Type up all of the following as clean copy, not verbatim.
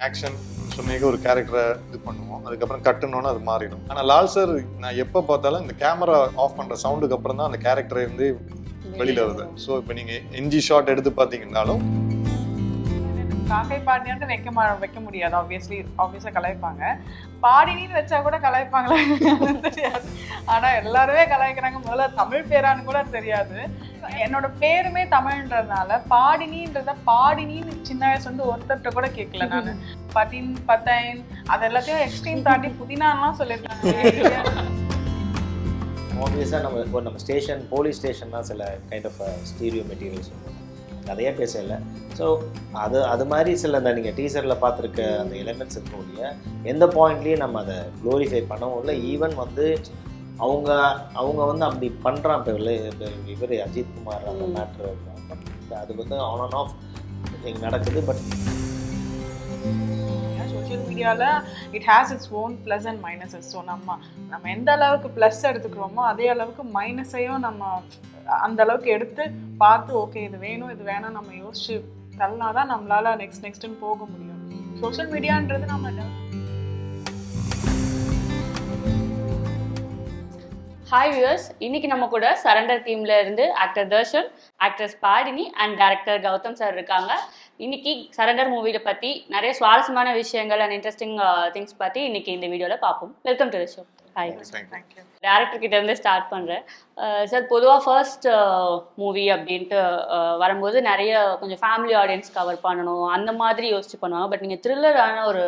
Action சொன்னீங்க ஒரு கேரக்டரை இது பண்ணுவோம், அதுக்கப்புறம் கட்டுனோன்னு அது மாறிடும். ஆனால் லால் சார் நான் எப்போ பார்த்தாலும் இந்த கேமரா ஆஃப் பண்ணுற சவுண்டுக்கு அப்புறம் தான் அந்த கேரக்டரை இருந்து வெளியில் வருது. ஸோ இப்போ நீங்கள் என்ஜி ஷாட் எடுத்து பார்த்தீங்கன்னாலும் காக்கை பாடினியான்னு வைக்க முடியாது. ஆப்வியஸா கலாய்ப்பாங்க. பாடினின்னு வச்சா கூட கலாய்ப்பாங்களா தெரியாது. ஆனா எல்லாருமே கலாய்க்கிறாங்க. முதல்ல தமிழ் பேரான்னு கூட தெரியாது. என்னோட பேருமே தமிழ்ன்றதுனால பாடினின்னு சின்ன வயசு வந்து ஒருத்தர்கிட்ட கூட கேட்கல. நான் பட்டின் பத்தைன் அது எல்லாத்தையும் எக்ஸ்ட்ரீம் தாண்டி புதினாலாம் சொல்லியிருக்காங்க. ஆப்வியஸாக நம்ம ஸ்டேஷன் போலீஸ் ஸ்டேஷன்னா சில கைண்ட் ஆஃப் ஸ்டீரியோ மெட்டீரியல்ஸ் நிறைய பேசல. ஸோ அது மாதிரி சில இந்த நீங்கள் டீசரில் பார்த்துருக்க அந்த எலிமெண்ட்ஸ் இருக்கக்கூடிய எந்த பாயிண்ட்லேயும் நம்ம அதை க்ளோரிஃபை பண்ணவும் இல்லை. ஈவன் வந்து அவங்க வந்து அப்படி பண்ணுறான். இப்போ இவர் அஜித் குமார் அந்த மேட்ரு அது வந்து ஆன் அண்ட் ஆஃப் இங்கே நடக்குது. பட் சோஷியல் மீடியாவில் it has its own plus and minuses. So நம்ம எந்த அளவுக்கு ப்ளஸ் எடுத்துக்கிறோமோ அதே அளவுக்கு மைனஸையும் நம்ம அந்த அளவுக்கு எடுத்து பார்த்து ஓகே இது வேணும் இது வேணாம் நம்ம யோசிச்சு தள்ளனா தான் நம்மளால நெக்ஸ்ட்னு போக முடியும். சோஷியல் மீடியான்றது நம்ம ஹாய் வியூவர்ஸ், இன்னைக்கு நம்ம கூட சரண்டர் டீம்ல இருந்து actor Darshan, actress Padini and director Gautham sir இருக்காங்க. இன்னைக்கு சரண்டர் மூவில பத்தி நிறைய சுவாரஸ்யமான விஷயங்கள் அண்ட் இன்ட்ரெஸ்டிங் திங்ஸ் பத்தி இன்னைக்கு இந்த வீடியோல பார்ப்போம். Welcome to the show. Hi, director கிட்ட இருந்து ஸ்டார்ட் பண்றேன். சார், பொதுவாக ஃபர்ஸ்ட் மூவி அப்படின்ட்டு வரும்போது நிறைய கொஞ்சம் ஃபேமிலி ஆடியன்ஸ் கவர் பண்ணணும் அந்த மாதிரி யோசிச்சு பண்ணுவாங்க. பட் நீங்கள் த்ரில்லரான ஒரு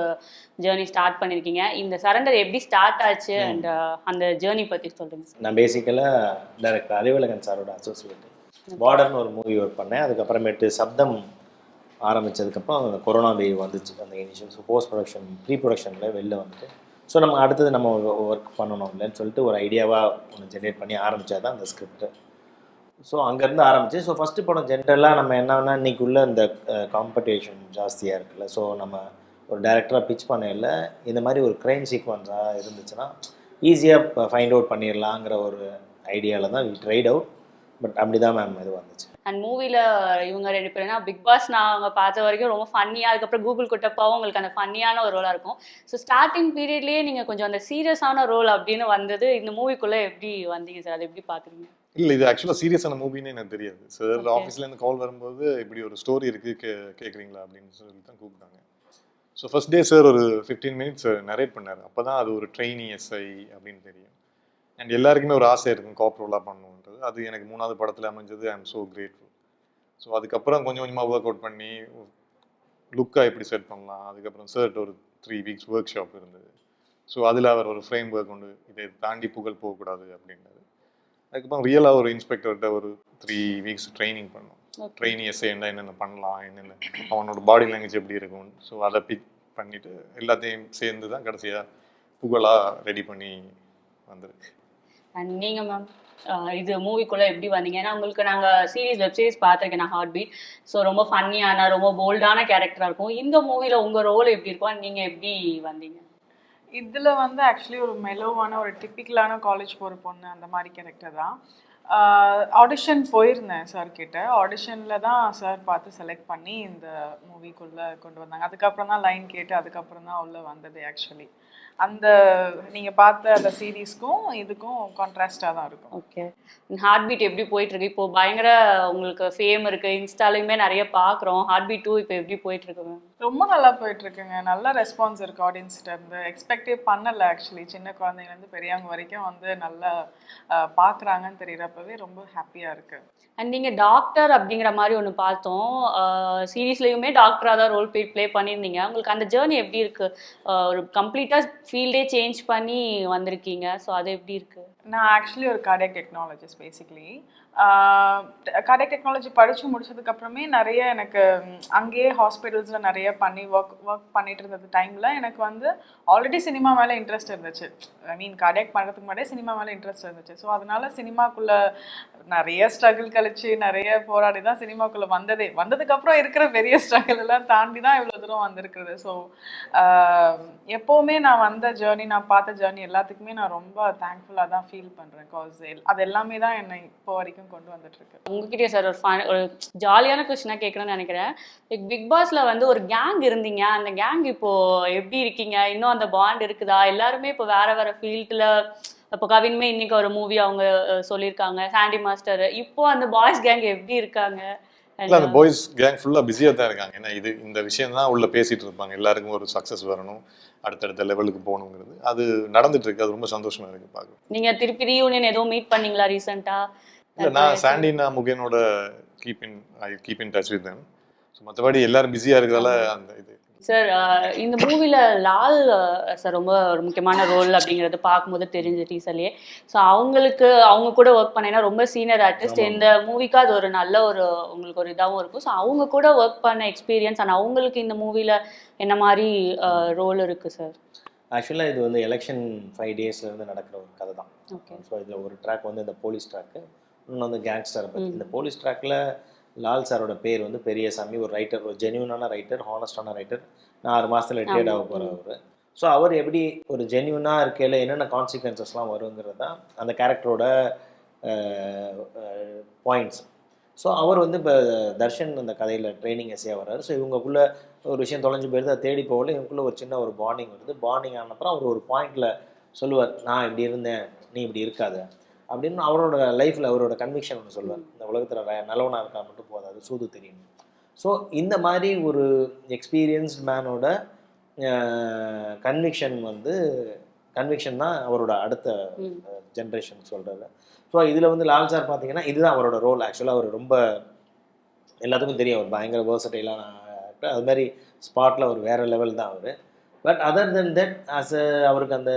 ஜேர்னி ஸ்டார்ட் பண்ணியிருக்கீங்க. இந்த சரண்டர் எப்படி ஸ்டார்ட் ஆச்சு அண்ட் அந்த ஜேர்னி பற்றி சொல்லுங்கள் சார். நான் பேசிக்கலாக டைரக்டர் அறிவழகன் சாரோட அசோசியேட் பார்டர்னு ஒரு மூவி ஒர்க் பண்ணேன். அதுக்கப்புறமேட்டு சப்தம் ஆரம்பித்ததுக்கப்புறம் அந்த கொரோனா வேவ் வந்துச்சு. அந்த இனிஷியல் போஸ்ட் ப்ரொடக்ஷன் ப்ரீ ப்ரொடக்ஷனில் வெளில வந்துட்டு ஸோ நம்ம அடுத்தது நம்ம ஒர்க் பண்ணணும் இல்லைன்னு சொல்லிட்டு ஒரு ஐடியாவாக ஒன்று ஜென்ரேட் பண்ணி ஆரம்பித்தா தான் அந்த ஸ்கிரிப்ட்டு. ஸோ அங்கேருந்து ஆரம்பிச்சு ஸோ ஃபஸ்ட்டு படம் ஜென்ரலாக நம்ம என்னன்னா இன்றைக்குள்ளே இந்த காம்படிஷன் ஜாஸ்தியாக இருக்குல்ல. ஸோ நம்ம ஒரு டைரக்டராக பிச் பண்ணல இந்த மாதிரி ஒரு க்ரைம் சீக்வன்ஸாக இருந்துச்சுன்னா ஈஸியாக ஃபைண்ட் அவுட் பண்ணிடலாங்கிற ஒரு ஐடியாவில் தான் வி ட்ரைட் அவுட். பட் அப்படி தான் மேம் இது வந்துச்சு. அண்ட் மூவியில் இவங்க ரெண்டு பேருனா பிக் பாஸ் நாங்கள் பார்த்த வரைக்கும் ரொம்ப ஃபன்னியாக, அதுக்கப்புறம் கூகுள் குட்டப்பாவும் உங்களுக்கு அந்த ஃபன்னியான ஒரு ரோலாக இருக்கும். ஸோ ஸ்டார்டிங் பீரியட்லேயே நீங்கள் கொஞ்சம் அந்த சீரியஸான ரோல் அப்படின்னு வந்தது இந்த மூவிக்குள்ளே எப்படி வந்தீங்க சார்? அதை எப்படி பார்க்குறீங்க? இல்லை, இது ஆக்சுவலாக சீரியஸான மூவின்னு எனக்கு தெரியாது. சார் ஆஃபீஸ்லேருந்து கால் வரும்போது இப்படி ஒரு ஸ்டோரி இருக்குது கேட்குறீங்களா அப்படின்னு சொல்லி தான் கூப்பிட்டாங்க. ஸோ ஃபர்ஸ்ட் டே சார் ஒரு 15 மினிட்ஸ் நரேட் பண்ணார். அப்போ தான் அது ஒரு ட்ரெயினி எஸ்ஐ அப்படின்னு தெரியும். அண்ட் எல்லாருக்குமே ஒரு ஆசை இருக்கும் காப் ரோலாக பண்ணணுன்றது. அது எனக்கு 3வது படத்தில் அமைஞ்சது. I am so grateful. So அதுக்கப்புறம் கொஞ்சம் கொஞ்சமாக ஒர்க் அவுட் பண்ணி லுக்காக எப்படி செட் பண்ணலாம். அதுக்கப்புறம் சார்ட் ஒரு 3 வீக்ஸ் ஒர்க் ஷாப் இருந்தது. ஸோ அதில் அவர் ஒரு ஃப்ரேம் ஒர்க் கொண்டு இதை தாண்டி புகழ் போகக்கூடாது அப்படின்றது. அதுக்கப்புறம் ரியலாக ஒரு இன்ஸ்பெக்டர்கிட்ட ஒரு 3 வீக்ஸ் ட்ரைனிங் பண்ணோம். ட்ரெயினி எஸ்ஐன்னா என்னென்ன பண்ணலாம், என்னென்ன அவனோட பாடி லாங்குவேஜ் எப்படி இருக்கும். ஸோ அதை பிக் பண்ணிவிட்டு எல்லாத்தையும் சேர்ந்து தான் கடைசியாக புகழாக ரெடி பண்ணி வந்திருக்கு. அண்ட் நீங்கள் மேம் இது மூவிக்குள்ளே எப்படி வந்தீங்க? ஏன்னா உங்களுக்கு நாங்கள் வெப் சீரிஸ் பார்த்துருக்கேன் நான், ஹார்ட் பீட். ஸோ ரொம்ப ஃபன்னியான ரொம்ப போல்டான கேரக்டராக இருக்கும். இந்த மூவியில் உங்கள் ரோல் எப்படி இருக்கும், நீங்கள் எப்படி வந்தீங்க? இதில் வந்து ஆக்சுவலி ஒரு மெலோவான ஒரு டிப்பிக்கலான காலேஜ் போகிற பொண்ணு அந்த மாதிரி கேரக்டர் தான். ஆடிஷன் போயிருந்தேன் சார்கிட்ட. ஆடிஷனில் தான் சார் பார்த்து செலக்ட் பண்ணி இந்த மூவிக்குள்ளே கொண்டு வந்தாங்க. அதுக்கப்புறம் தான் லைன் கேட்டு அதுக்கப்புறம் தான் உள்ளே வந்தது. ஆக்சுவலி அந்த நீங்கள் பார்த்த அந்த சீரீஸ்க்கும் இதுக்கும் கான்ட்ராஸ்டாக தான் இருக்கும். ஓகே, ஹார்ட் பீட் எப்படி போயிட்டுருக்கு? இப்போது பயங்கர உங்களுக்கு ஃபேம் இருக்குது, இன்ஸ்டாலையுமே நிறைய பார்க்குறோம். ஹார்ட் பீட் 2 இப்போ எப்படி போயிட்டுருக்கு? ரொம்ப நல்லா போயிட்டுருக்குங்க. நல்ல ரெஸ்பான்ஸ் இருக்குது ஆடியன்ஸ்கிட்ட இருந்து. எக்ஸ்பெக்டே பண்ணலை ஆக்சுவலி. சின்ன குழந்தைங்கலேருந்து பெரியவங்க வரைக்கும் வந்து நல்லா பார்க்குறாங்கன்னு தெரிகிறப்பவே ரொம்ப ஹாப்பியாக இருக்குது. அண்ட் நீங்கள் டாக்டர் அப்படிங்கிற மாதிரி ஒன்று பார்த்தோம். சீரீஸ்லேயுமே டாக்டராக தான் ரோல் ப்ளே பண்ணியிருந்தீங்க. உங்களுக்கு அந்த ஜேர்னி எப்படி இருக்குது? ஒரு கம்ப்ளீட்டாக ஃபீல்டே சேஞ்ச் பண்ணி வந்திருக்கீங்க. ஸோ அது எப்படி இருக்குது? நான் ஆக்சுவலி ஒரு cardiac technologist. Basically cardiac technology படித்து முடிச்சதுக்கப்புறமே நிறைய எனக்கு அங்கேயே ஹாஸ்பிட்டல்ஸில் நிறைய பண்ணி ஒர்க் பண்ணிட்டு இருந்தது டைமில் எனக்கு வந்து ஆல்ரெடி சினிமா மேலே இன்ட்ரெஸ்ட் இருந்துச்சு. ஐ மீன் கார்டியாக் பண்ணுறதுக்கு முன்னாடியே சினிமா மேலே இன்ட்ரெஸ்ட் இருந்துச்சு. ஸோ அதனால சினிமாக்குள்ளே நிறைய ஸ்ட்ரகிள் கழிச்சு நிறைய போராடி தான் சினிமாக்குள்ளே வந்ததே. வந்ததுக்கப்புறம் இருக்கிற பெரிய ஸ்ட்ரகிள் எல்லாம் தாண்டி தான் இவ்வளோ தூரம் வந்திருக்கிறது. ஸோ எப்போவுமே நான் வந்த ஜேர்னி, நான் பார்த்த ஜேர்னி எல்லாத்துக்குமே நான் ரொம்ப தேங்க்ஃபுல்லாக தான் ஃபீல் பண்ணுறேன். காஸ் அது எல்லாமே தான் என்னை இப்போ வரைக்கும் படம் கொண்டு வந்துட்டு இருக்கு. உங்ககிட்டயே சார் ஒரு ஜாலியான கொஸ்டினாக கேட்கணும்னு நினைக்கிறேன். பிக் பாஸ்ல வந்து ஒரு கேங் இருந்தீங்க, அந்த கேங் இப்போ எப்படி இருக்கீங்க? இன்னும் அந்த பாண்ட் இருக்குதா? எல்லாருமே இப்போ வேற வேற ஃபீல்டில், இப்போ கவின்மே இன்னைக்கு ஒரு மூவி அவங்க சொல்லியிருக்காங்க, சாண்டி மாஸ்டர். இப்போ அந்த பாய்ஸ் கேங் எப்படி இருக்காங்க? இல்லை, அந்த பாய்ஸ் கேங் ஃபுல்லாக பிஸியாக தான் இருக்காங்க. ஏன்னா இந்த விஷயம் தான் உள்ள பேசிகிட்டு இருப்பாங்க. எல்லாருக்கும் ஒரு சக்ஸஸ் வரணும், அடுத்தடுத்த லெவலுக்கு போகணுங்கிறது அது நடந்துட்டு இருக்கு. அது ரொம்ப சந்தோஷமா இருக்கு பார்க்க. நீங்க திருப்பி ரீயூனியன் எதுவும் மீட் பண்ணீங்களா ரீசெண்டா? இல்லை, நான் சாண்டினா முகேனோட keep in touch with them. So மற்றபடி எல்லாரும் பிஸியாக இருக்கிறதால அந்த இது. சார், இந்த மூவில லால் சார் ரொம்ப ஒரு முக்கியமான ரோல் அப்படிங்கறது பார்க்கும்போது தெரிஞ்சு டீசர்லயே. ஸோ அவங்க கூட ஒர்க் பண்ணேன்னா ரொம்ப சீனியர் ஆர்டிஸ்ட். இந்த மூவிக்கு அது ஒரு நல்ல ஒரு உங்களுக்கு ஒரு இதாகவும் இருக்கும். ஸோ அவங்க கூட ஒர்க் பண்ண எக்ஸ்பீரியன்ஸ் அண்ட் அவங்களுக்கு இந்த மூவில என்ன மாதிரி ரோல் இருக்கு சார்? ஆக்சுவலாக இது வந்து எலெக்ஷன் 5 டேஸ்லேருந்து நடக்கிற ஒரு கதை தான். ஓகே. ஸோ இதில் ஒரு ட்ராக் வந்து இந்த போலீஸ் ட்ராக்கு, இன்னொன்று வந்து கேங்ஸ்டரை பற்றி. இந்த போலீஸ் ட்ராக்கில் லால் சாரோட பேர் வந்து பெரியசாமி, ஒரு ரைட்டர், ஒரு ஜென்யூனான ரைட்டர், ஹானஸ்டான ரைட்டர். 6 மாதத்தில் ரிட்டையர்ட் ஆக போகிறவர். ஸோ அவர் எப்படி ஒரு ஜென்யூனாக இருக்கையில் என்னென்ன கான்சிக்வன்சஸ்லாம் வருங்கிறது தான் அந்த கேரக்டரோட பாயிண்ட்ஸ். ஸோ அவர் வந்து இப்போ தர்ஷன் அந்த கதையில் ட்ரைனிங் எஸ்ஸையாக வர்றாரு. ஸோ இவங்களுக்குள்ள ஒரு விஷயம் தொலைஞ்சு போயிடுது, அதை தேடி போகல. இவங்களுக்குள்ள ஒரு சின்ன ஒரு பாண்டிங் வருது. பாண்டிங் ஆனப்பறம் அவர் ஒரு பாயிண்டில் சொல்லுவார், நான் இப்படி இருந்தேன், நீ இப்படி இருக்காத அப்படின்னு. அவரோட லைஃப்பில் அவரோட கன்விக்ஷன் ஒன்று சொல்லுவார், இந்த உலகத்தில் நல்லவனாக இருக்கா மட்டும் போதாது, சூது தெரியும். ஸோ இந்த மாதிரி ஒரு எக்ஸ்பீரியன்ஸ்ட் மேனோட கன்விக்ஷன் தான் அவரோட அடுத்த ஜென்ரேஷன் சொல்கிறது. ஸோ இதில் வந்து லால் சார் பார்த்தீங்கன்னா இதுதான் அவரோட ரோல். ஆக்சுவலாக அவர் ரொம்ப எல்லாத்துக்கும் தெரியும், அவர் பயங்கர வேர்சடைலான ஆக்டர். அது மாதிரி ஸ்பாட்டில் அவர் வேறு லெவல் தான் அவர். பட் அதர் தென் தட் அவருக்கு அந்த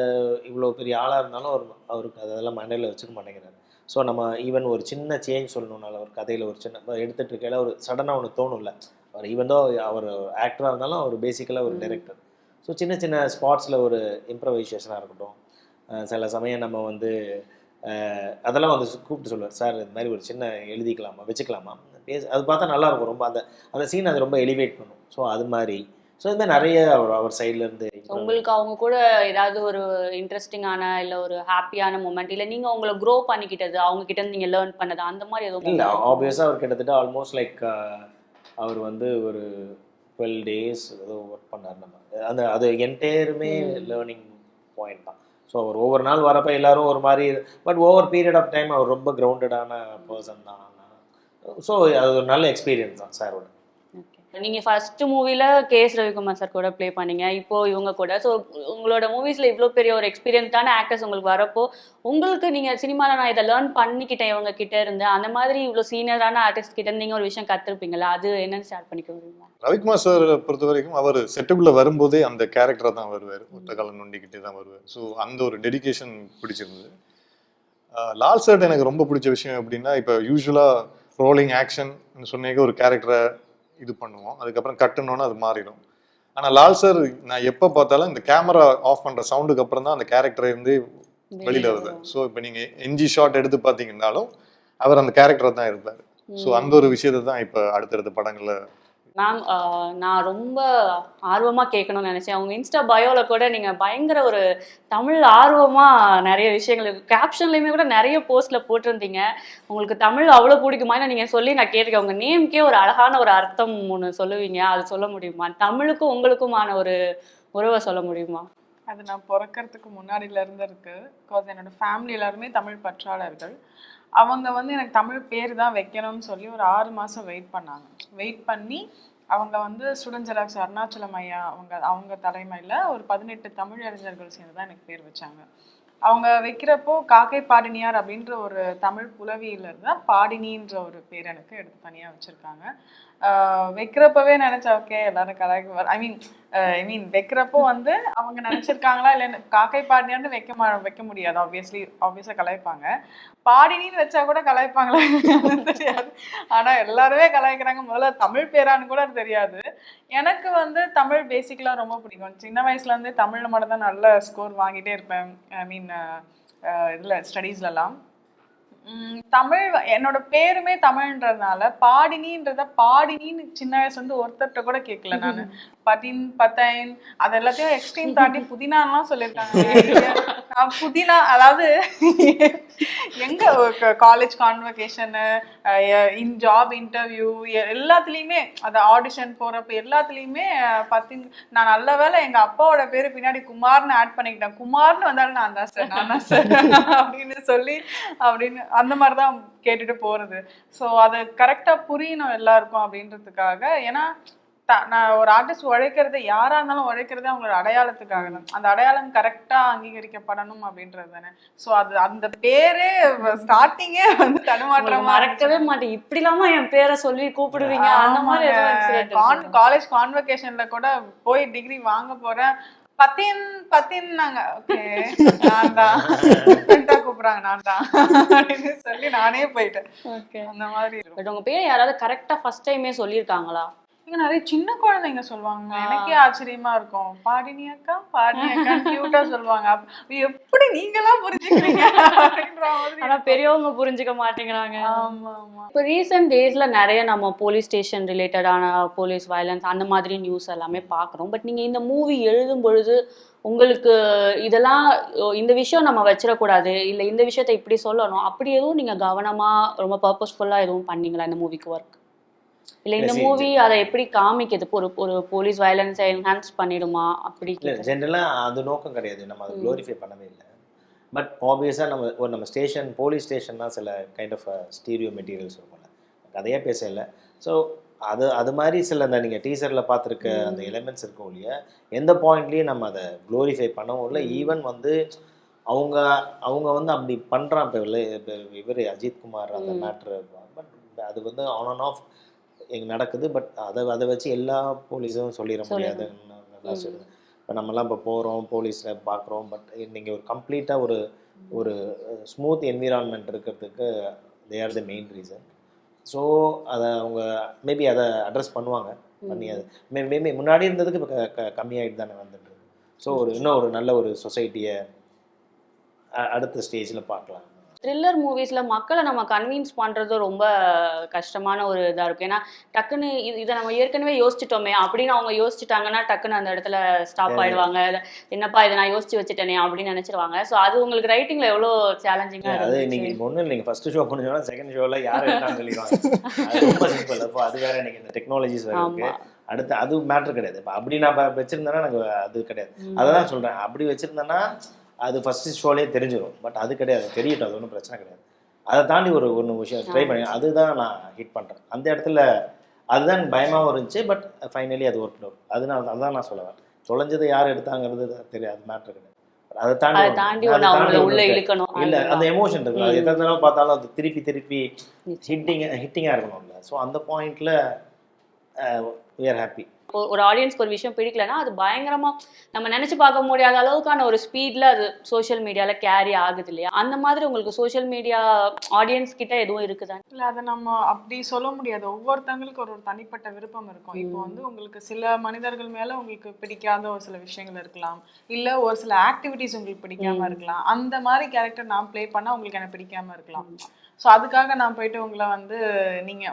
இவ்வளோ பெரிய ஆளாக இருந்தாலும் அவருக்கு அதெல்லாம் மண்டையில் வச்சுக்க மாட்டேங்கிறார். ஸோ நம்ம ஈவன் ஒரு சின்ன சேஞ்ச் சொல்லணுன்னால ஒரு கதையில் ஒரு சின்ன எடுத்துகிட்டு இருக்கையில் ஒரு சடனாக ஒன்று தோணும்ல. அவர் ஈவன் தான் அவர் ஆக்டராக இருந்தாலும் அவர் பேசிக்கலாக ஒரு டைரக்டர். ஸோ சின்ன சின்ன ஸ்பாட்ஸில் ஒரு இம்ப்ரவைசேஷனாக இருக்கட்டும், சில சமயம் நம்ம வந்து அதெல்லாம் வந்து கூப்பிட்டு சொல்லுவார், சார் இந்த மாதிரி ஒரு சின்ன எழுதிக்கலாமா, வச்சுக்கலாமா, அது பார்த்தா நல்லாயிருக்கும் ரொம்ப. அந்த சீன் அது ரொம்ப எலிவேட் பண்ணும். ஸோ அது மாதிரி ஸோ இந்த மாதிரி நிறைய அவர் சைட்லேருந்து. உங்களுக்கு அவங்க கூட ஏதாவது ஒரு இன்ட்ரெஸ்டிங்கான இல்லை ஒரு ஹாப்பியான மூமெண்ட், இல்லை நீங்கள் உங்களை க்ரோ பண்ணிக்கிட்டது, அவங்க கிட்ட இருந்து நீங்கள் லேர்ன் பண்ணது, அந்த மாதிரி எதுவும் இல்லை? ஆப்வியஸாக அவர் கிட்டத்தட்ட ஆல்மோஸ்ட் லைக் அவர் வந்து ஒரு 12 days ஏதோ ஒர்க் பண்ணார். நம்ம அது என்டையருமே லேர்னிங் பாயிண்ட் தான். ஸோ அவர் ஒவ்வொரு நாள் வரப்போ எல்லாரும் ஒரு மாதிரி, but over period of time அவர் ரொம்ப கிரவுண்டடான பர்சன் தான். ஸோ அது ஒரு நல்ல எக்ஸ்பீரியன்ஸ் தான் சாரோட. நீங்கள் ஃபர்ஸ்ட் மூவியில் கேஎஸ் ரவிக்குமார் சார் கூட ப்ளே பண்ணீங்க, இப்போது இவங்க கூட. ஸோ உங்களோட மூவிஸில் இவ்வளோ பெரிய ஒரு எக்ஸ்பீரியன்ஸான ஆக்டர்ஸ் உங்களுக்கு வரப்போ உங்களுக்கு நீங்கள் சினிமாவில் நான் இதை லேர்ன் பண்ணிக்கிட்டேன் இவங்க கிட்டே இருந்து, அந்த மாதிரி இவ்வளோ சீனியரான ஆர்டிஸ்ட் கிட்ட நீங்கள் ஒரு விஷயம் கற்றுருப்பீங்களா? அது என்னன்னு ஸ்டார்ட் பண்ணிக்க முடியுமா? ரவிக்குமார் சார் பொறுத்த வரைக்கும் அவர் செட்டுக்குள்ளே வரும்போதே அந்த கேரக்டரை தான் வருவார், ஒற்றை காலம் நொண்டிக்கிட்டே தான் வருவார். ஸோ அந்த ஒரு டெடிகேஷன் பிடிச்சிருந்தது. லால் சார் எனக்கு ரொம்ப பிடிச்ச விஷயம் எப்படின்னா, இப்போ யூஸ்வலாக ரோலிங் ஆக்ஷன் சொன்னீங்க ஒரு கேரக்டரை இது பண்ணுவோம், அதுக்கப்புறம் கட்டுனோன்னு அது மாறிடும். ஆனால் லால் சார் நான் எப்போ பார்த்தாலும் இந்த கேமரா ஆஃப் பண்ணுற சவுண்டுக்கு அப்புறம் தான் அந்த கேரக்டர் இருந்து வெளியில் வருது. ஸோ இப்போ நீங்கள் என்ஜி ஷாட் எடுத்து பார்த்தீங்கன்னாலும் அவர் அந்த கேரக்டர் தான் இருப்பார். ஸோ அந்த ஒரு விஷயத்தை தான் இப்போ அடுத்தடுத்த படங்களில். மேம், நான் ரொம்ப ஆர்வமாக கேட்கணும்னு நினச்சேன். அவங்க இன்ஸ்டா பயோவில் கூட நீங்கள் பயங்கர ஒரு தமிழ் ஆர்வமாக நிறைய விஷயங்கள் கேப்ஷன்லேயுமே கூட நிறைய போஸ்ட்டில் போட்டிருந்தீங்க. உங்களுக்கு தமிழ் அவ்வளோ பிடிக்குமா? நீங்கள் சொல்லி நான் கேட்டிருக்கேன், உங்கள் நேம்க்கே ஒரு அழகான ஒரு அர்த்தம் ஒன்று சொல்லுவீங்க, அது சொல்ல முடியுமா? தமிழுக்கும் உங்களுக்குமான ஒரு உறவை சொல்ல முடியுமா? அது நான் பிறக்கிறதுக்கு முன்னாடியிலேருந்து இருக்குது. பிகாஸ் என்னோடய ஃபேமிலி எல்லாருமே தமிழ் பற்றாளர்கள். அவங்க வந்து எனக்கு தமிழ் பேர் தான் வைக்கணும்னு சொல்லி ஒரு 6 மாதம் வெயிட் பண்ணாங்க. வெயிட் பண்ணி அவங்க வந்து ஸ்டூடெண்ட் ஜெராக்ஸ் அருணாச்சலம் ஐயா அவங்க தலைமையில் ஒரு 18 தமிழ் அறிஞர்கள் சேர்ந்து தான் எனக்கு பேர் வச்சாங்க. அவங்க வைக்கிறப்போ காக்கை பாடினியார் அப்படின்ற ஒரு தமிழ் புலவியிலிருந்து தான் பாடினின்ற ஒரு பேர் எனக்கு எடுத்து தனியாக வச்சுருக்காங்க. வைக்கிறப்பவே நினச்சா ஓகே எல்லாரும் கலாய்க்கு ஐ மீன் வைக்கிறப்போ வந்து அவங்க நினச்சிருக்காங்களா இல்லைன்னு, காக்கை பாடினியார்னு வைக்க முடியாது, ஆப்வியஸாக கலாய்ப்பாங்க. பாடினின்னு வச்சா கூட கலாய்ப்பாங்களா தெரியாது. ஆனால் எல்லாருமே கலாய்க்கிறாங்க. முதல்ல தமிழ் பேரான்னு கூட தெரியாது. எனக்கு வந்து தமிழ் பேசிக்கலாக ரொம்ப பிடிக்கும். சின்ன வயசுலேருந்தே தமிழில் மட்டும் தான் நல்ல ஸ்கோர் வாங்கிட்டே இருப்பேன். ஐ மீன் இதில் ஸ்டடீஸ்லலாம் தமிழ் என்னோட பேருமே தமிழ்ன்றதுனால பாடினின்றத பாடினின்னு சின்ன வயசுல இருந்து ஒருத்தர்கிட்ட கூட கேட்கல. நான் பதின் பத்தைன் அது எல்லாத்தையும் எக்ஸ்ட்ரீம் தாண்டி புதினாலாம் சொல்லியிருக்காங்க. புதினா அதாவது எங்க காலேஜ் கான்வகேஷனு, இன் ஜாப் இன்டர்வியூ எல்லாத்துலேயுமே அது ஆடிஷன் போகிறப்ப எல்லாத்துலேயுமே நான் நல்ல வேளை எங்கள் அப்பாவோட பேர் பின்னாடி குமார்னு ஆட் பண்ணிக்கிட்டேன். குமார்னு வந்தாலும் நான் தான் சார் அப்படின்னு சொல்லி அப்படின்னு அந்த மாதிரி தான் கேட்டுட்டு போகிறது. ஸோ அது கரெக்டாக புரியணும் எல்லாருக்கும் அப்படின்றதுக்காக. ஏன்னா நான் ஒரு ஆர்டிஸ்ட் உழைக்கிறது யாரா இருந்தாலும் உழைக்கிறதே அவங்களோட அடையாளத்துக்காக தான். அந்த அடையாளம் கரெக்டா அங்கீகரிக்கப்படணும் அப்படின்றது தானே. ஸோ அது அந்த பேரே ஸ்டார்டிங்கே வந்து தடுமாற்றமா மறக்கவே மாட்டேன். இப்படி இல்லாம என் பேரை சொல்லி கூப்பிடுவீங்க அந்த மாதிரி. காலேஜ் கான்வகேஷன்ல கூட போய் டிகிரி வாங்க போறேன், பத்தின்னாங்க. ஓகே நான் தான் கூப்பிடுறாங்க, நான் தான் அப்படின்னு சொல்லி நானே போயிட்டேன். அந்த மாதிரி பட் உங்க பேர் யாராவது கரெக்டா ஃபர்ஸ்ட் டைமே சொல்லியிருக்காங்களா? நிறைய சின்ன குழந்தைங்க சொல்லுவாங்க, எனக்கே ஆச்சரியமா இருக்கும். பாடினி அக்கா கியூட்டா சொல்லுவாங்க. எப்படி நீங்களாம் புரிஞ்சுக்கிறீங்க அப்படின்ற மாதிரி. ஆனா பெரியவங்க புரிஞ்சுக்க மாட்டேங்கிறாங்க. ஆமா ஆமா. இப்போ ரீசெண்ட் டேஸ்ல நிறைய நம்ம போலீஸ் ஸ்டேஷன் ரிலேட்டடான போலீஸ் வயலன்ஸ் அந்த மாதிரி நியூஸ் எல்லாமே பார்க்குறோம். பட் நீங்க இந்த மூவி எழுதும் பொழுது உங்களுக்கு இதெல்லாம் இந்த விஷயம் நம்ம வச்சிடக்கூடாது, இல்லை இந்த விஷயத்த இப்படி சொல்லணும், அப்படி எதுவும் நீங்க கவனமா ரொம்ப பர்பஸ்ஃபுல்லா எதுவும் பண்ணீங்களா இந்த மூவிக்கு ஒர்க்? இல்ல இந்த மூவி அதை எப்படி காமிக்குது, ஒரு போலீஸ் வயலன்ஸை என்ஹான்ஸ் பண்ணிடுமா அப்படி? இல்லை ஜென்ரலாக அது நோக்கம் கிடையாது, நம்ம அதை க்ளோரிஃபை பண்ணவே இல்லை. பட் ஆப்வியஸாக நம்ம ஸ்டேஷன் போலீஸ் ஸ்டேஷன்னா சில கைண்ட் ஆஃப் ஸ்டீரியோ மெட்டீரியல்ஸ் இருக்கும்ல, கதையாக பேச இல்லை. ஸோ அது மாதிரி சில அந்த நீங்கள் டீசரில் பார்த்துருக்க அந்த எலிமெண்ட்ஸ் இருக்கும் இல்லையா, எந்த பாயிண்ட்லேயும் நம்ம அதை க்ளோரிஃபை பண்ணவும் இல்லை. ஈவன் வந்து அவங்க வந்து அப்படி பண்ணுறான். இப்போ இவர் அஜித் குமார் அந்த மேட்ரு, பட் அது வந்து ஆன் அண்ட் ஆஃப் எங்க நடக்குது. பட் அதை வச்சு எல்லா போலீஸும் சொல்லிட முடியாதுன்னு தான் சொல்லுவேன். இப்போ நம்மலாம் இப்போ போகிறோம், போலீஸில் பார்க்குறோம், பட் நீங்கள் ஒரு கம்ப்ளீட்டாக ஒரு ஸ்மூத் என்விரான்மெண்ட் இருக்கிறதுக்கு they are the main reason. So அதை அவங்க மேபி அதை அட்ரஸ் பண்ணுவாங்க. பண்ணி அது மேபி முன்னாடி இருந்ததுக்கு இப்போ கம்மியாகிட்டு தானே வந்துட்டு. ஸோ இன்னும் ஒரு நல்ல ஒரு சொசைட்டியை அடுத்த ஸ்டேஜில் பார்க்கலாம். த்ரில்லர் மூவிஸில் மக்களை நம்ம கன்வின்ஸ் பண்ணுறது ரொம்ப கஷ்டமான ஒரு இதாக இருக்கும். ஏன்னா டக்குன்னு இதை நம்ம ஏற்கனவே யோசிச்சிட்டோமே அப்படின்னு அவங்க யோசிச்சுட்டாங்கன்னா டக்குன்னு அந்த இடத்துல ஸ்டாப் ஆகிடுவாங்க. என்னப்பா இதை நான் யோசிச்சு வச்சுட்டேனே அப்படின்னு நினச்சிருவாங்க. ஸோ அது உங்களுக்கு ரைட்டிங்கில் எவ்வளோ சேலஞ்சிங்காக இருக்குது? அது நீங்கள் ஒன்றும் இல்லைங்க, ஃபஸ்ட்டு ஷோ பண்ணிச்சோன்னா செகண்ட் ஷோவில் யார் எடுத்தான்னு சொல்லிடுவாங்க. அது ரொம்ப சிம்பிள். அப்போ அது வேறு, நீங்கள் இந்த டெக்னாலஜிஸ் வேறு இருக்குது. அடுத்து அது மேட்ரு கிடையாது. இப்போ அப்படி நான் வச்சுருந்தேன்னா எனக்கு அது கிடையாது. அதை தான் சொல்கிறேன். அப்படி வச்சுருந்தேன்னா அது ஃபஸ்ட்டு ஷோலேயே தெரிஞ்சிடும். பட் அது கிடையாது, தெரியட்டும், அது ஒன்றும் பிரச்சனை கிடையாது. அதை தாண்டி ஒன்று விஷயம் ட்ரை பண்ணி அதுதான் நான் ஹிட் பண்ணுறேன். அந்த இடத்துல அதுதான் பயமாகவும் இருந்துச்சு. பட் ஃபைனலி அது ஒர்க் அவுட். அதுதான் நான் சொல்லுவேன். தொலைஞ்சது யார் எடுத்தாங்கிறது தெரியாது, மேட்ரு கிடையாது. அதை தாண்டி இல்லை அந்த எமோஷன் இருக்குது. அது எத்தனை தடவை பார்த்தாலும் அது திருப்பி ஹிட்டிங்காக இருக்கணும்ல. ஸோ அந்த பாயிண்டில் we are happy. ஒரு ஆடியன்ஸ்க்கு ஒரு விஷயம் பிடிக்கலன்னா அது பயங்கரமா நம்ம நினைச்சு பார்க்க முடியாத அளவுக்கான ஒரு ஸ்பீட்ல அது சோஷியல் மீடியால கேரி ஆகுது இல்லையா? அந்த மாதிரி உங்களுக்கு சோஷியல் மீடியா ஆடியன்ஸ் கிட்ட எதுவும் இருக்குதா? இல்ல அதை நம்ம அப்படி சொல்ல முடியாது. ஒவ்வொருத்தவங்களுக்கு ஒரு தனிப்பட்ட விருப்பம் இருக்கும். இப்போ வந்து உங்களுக்கு சில மனிதர்கள் மேல உங்களுக்கு பிடிக்காத ஒரு சில விஷயங்கள் இருக்கலாம், இல்ல ஒரு சில ஆக்டிவிட்டிஸ் உங்களுக்கு பிடிக்காம இருக்கலாம். அந்த மாதிரி கேரக்டர் நான் பிளே பண்ணா உங்களுக்கு என்ன பிடிக்காம இருக்கலாம். ஸோ அதுக்காக நான் போயிட்டு உங்களை வந்து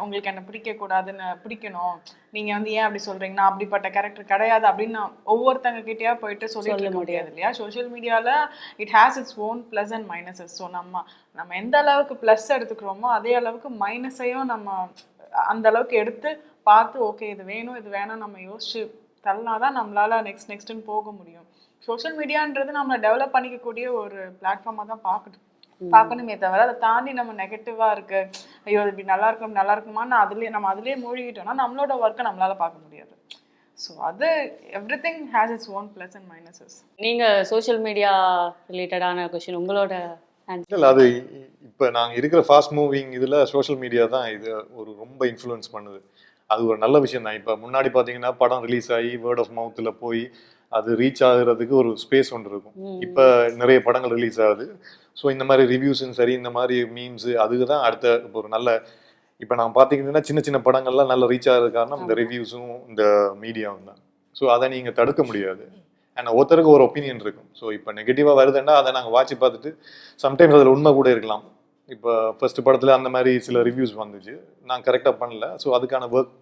உங்களுக்கு என்ன பிடிக்கக்கூடாதுன்னு பிடிக்கணும், நீங்கள் வந்து ஏன் அப்படி சொல்கிறீங்க, நான் அப்படிப்பட்ட கேரக்டர் கிடையாது அப்படின்னு நான் ஒவ்வொருத்தங்க கிட்டேயா போயிட்டு சொல்லிட்டு முடியாது இல்லையா? சோஷியல் மீடியாவில் it has its own plus and minuses. So நம்ம எந்த அளவுக்கு ப்ளஸ் எடுத்துக்கிறோமோ அதே அளவுக்கு மைனஸையும் நம்ம அந்த அளவுக்கு எடுத்து பார்த்து ஓகே இது வேணும் இது வேணும் நம்ம யோசிச்சு தள்ளினாதான் நம்மளால நெக்ஸ்ட்னு போக முடியும். சோஷியல் மீடியான்றது நம்ம டெவலப் பண்ணிக்கக்கூடிய ஒரு பிளாட்ஃபார்மாக தான் பார்க்கணுமே தவிர அதை தாண்டி நம்ம நெகட்டிவா இருக்கு, ஐயோ இப்படி நல்லா இருக்குமான்னு நம்ம அதுலயே மூழ்கிட்டோம்னா நம்மளோட ஒர்க்கை நம்மளால பார்க்க முடியாது. ஸோ அது everything has its own plus and minuses. நீங்க சோஷியல் மீடியா ரிலேட்டடான கொஸ்டின் உங்களோட இல்லை, அது இப்போ நாங்கள் இருக்கிற ஃபாஸ்ட் மூவிங் இதில் சோஷியல் மீடியா தான் இது ஒரு ரொம்ப இன்ஃப்ளூயன்ஸ் பண்ணுது. அது ஒரு நல்ல விஷயம் தான். இப்போ முன்னாடி பார்த்தீங்கன்னா படம் ரிலீஸ் ஆகி வேர்ட் ஆஃப் மவுத்தில் போய் அது ரீச் ஆகுறதுக்கு ஒரு ஸ்பேஸ் ஒன்று இருக்கும். இப்போ நிறைய படங்கள் ரிலீஸ் ஆகுது. ஸோ இந்த மாதிரி ரிவ்யூஸும் சரி, இந்த மாதிரி மீம்ஸு அதுக்கு தான் அடுத்த இப்போ ஒரு நல்ல இப்போ நான் பார்த்தீங்கன்னா சின்ன படங்கள்லாம் நல்ல ரீச் ஆகிறது காரணம் இந்த ரிவ்யூஸும் இந்த மீடியாவும் தான். ஸோ அதை நீங்கள் தடுக்க முடியாது. ஆனால் ஒருத்தருக்கு ஒரு ஒப்பீனியன் இருக்கும். ஸோ இப்போ நெகட்டிவாக வருதுன்னா அதை நாங்கள் வாட்சி பார்த்துட்டு சம்டைம்ஸ் அதில் உண்மை கூட இருக்கலாம். இப்போ ஃபர்ஸ்ட் படத்தில் அந்த மாதிரி சில ரிவ்யூஸ் வந்துச்சு, நான் கரெக்டாக பண்ணல. ஸோ அதுக்கான ஒர்க்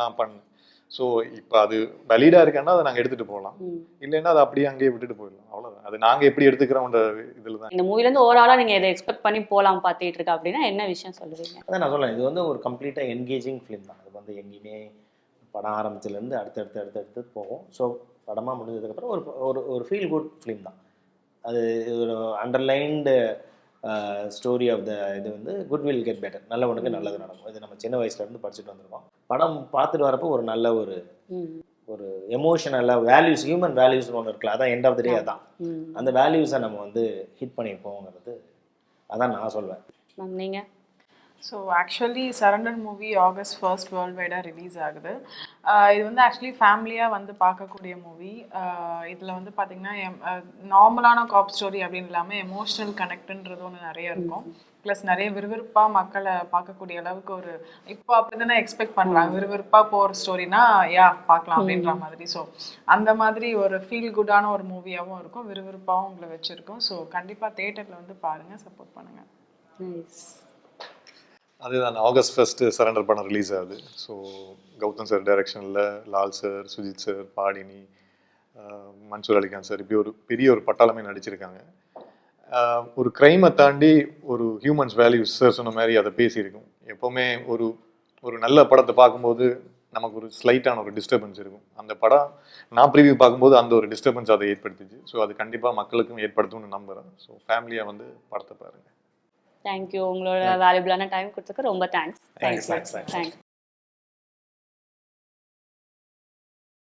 நான் பண்ணேன். ஸோ இப்போ அது வேலிடாக இருக்கான்னா அதை நாங்கள் எடுத்துகிட்டு போகலாம், ம். இல்லைன்னா அதை அப்படியே அங்கேயே விட்டுட்டு போயிடலாம், அவ்வளோதான். அது நாங்கள் எப்படி எடுத்துக்கிறோன்ற இதில் தான். இந்த மூவில இருந்து ஓவராலா நீங்க எதை எக்ஸ்பெக்ட் பண்ணி போலாம் பார்த்துட்டு இருக்கா அப்படின்னா என்ன விஷயம் சொல்லுவீங்க? அதான் நான் சொல்லேன், இது வந்து ஒரு கம்ப்ளீட்டாக என்கேஜிங் ஃபிலிம் தான். அது வந்து எங்கேயுமே படம் ஆரம்பிச்சதுலேருந்து அடுத்தடுத்து போகும். ஸோ படமாக முடிஞ்சதுக்கப்புறம் ஒரு ஒரு ஒரு ஃபீல் குட் ஃபிலிம் தான். அது ஒரு அண்டர்லைன்டு ஸ்டோரி ஆஃப் த இது வந்து குட் வில் கெட் பெட்டர், நல்லவனுக்கு நல்லது நடக்கும். இது நம்ம சின்ன வயசுலேருந்து படிச்சுட்டு வந்திருக்கோம். படம் பார்த்துட்டு வரப்போ ஒரு நல்ல ஒரு ம். ஒரு எமோஷனலாக வேல்யூஸ், ஹியூமன் வேல்யூஸ்னு ஒன்று இருக்குல்ல, அதான் எண்ட் ஆஃப் த டே அதான். ம். அந்த வேல்யூஸை நம்ம வந்து ஹிட் பண்ணியிருக்கோங்கிறது அதான் நான் சொல்வேன். மேம் நீங்க? So actually surrender movie August 1 world வைடாக ரிலீஸ் ஆகுது. இது வந்து ஆக்சுவலி ஃபேமிலியாக வந்து பார்க்கக்கூடிய மூவி. இதில் வந்து பார்த்திங்கன்னா நார்மலான காப் ஸ்டோரி அப்படின்னு இல்லாமல் எமோஷ்னல் கனெக்ட்ன்றது ஒன்று நிறைய இருக்கும். ப்ளஸ் நிறைய விறுவிறுப்பாக மக்களை பார்க்கக்கூடிய அளவுக்கு ஒரு இப்போ அப்படி தானே எக்ஸ்பெக்ட் பண்ணுறாங்க, விறுவிறுப்பாக போகிற ஸ்டோரினா பார்க்கலாம் அப்படின்ற மாதிரி. ஸோ அந்த மாதிரி ஒரு ஃபீல் குட்டான ஒரு மூவியாகவும் இருக்கும், விறுவிறுப்பாகவும் உங்களை வச்சுருக்கும். ஸோ கண்டிப்பாக தேட்டரில் வந்து பாருங்கள், சப்போர்ட் பண்ணுங்கள். நைஸ். அதுதான் ஆகஸ்ட் 1 சரண்டர் படம் ரிலீஸ் ஆகுது. ஸோ கௌதம் சார் டைரக்ஷனில் Lal sir, Sujith sir, பாடினி, Mansoor Ali Khan sir, இப்படி ஒரு பெரிய ஒரு பட்டாளமே நடிச்சிருக்காங்க. ஒரு க்ரைமை தாண்டி ஒரு ஹியூமன்ஸ் வேல்யூஸ் சார் சொன்ன மாதிரி அதை பேசியிருக்கும். எப்போவுமே ஒரு ஒரு நல்ல படத்தை பார்க்கும்போது நமக்கு ஒரு ஸ்லைட்டான ஒரு டிஸ்டர்பன்ஸ் இருக்கும். அந்த படம் நான் ப்ரிவியூ பார்க்கும்போது அந்த ஒரு டிஸ்டர்பன்ஸ் அதை ஏற்படுத்திச்சு. ஸோ அது கண்டிப்பாக மக்களுக்கும் ஏற்படுத்தும்னு நம்புகிறேன். ஸோ ஃபேமிலியாக வந்து படத்தை பாருங்கள். தேங்க்யூ. உங்களோட வேல்யூபிளான டைம் கொடுத்ததுக்கு ரொம்ப தேங்க்ஸ். Thanks. தேங்க்ஸ்.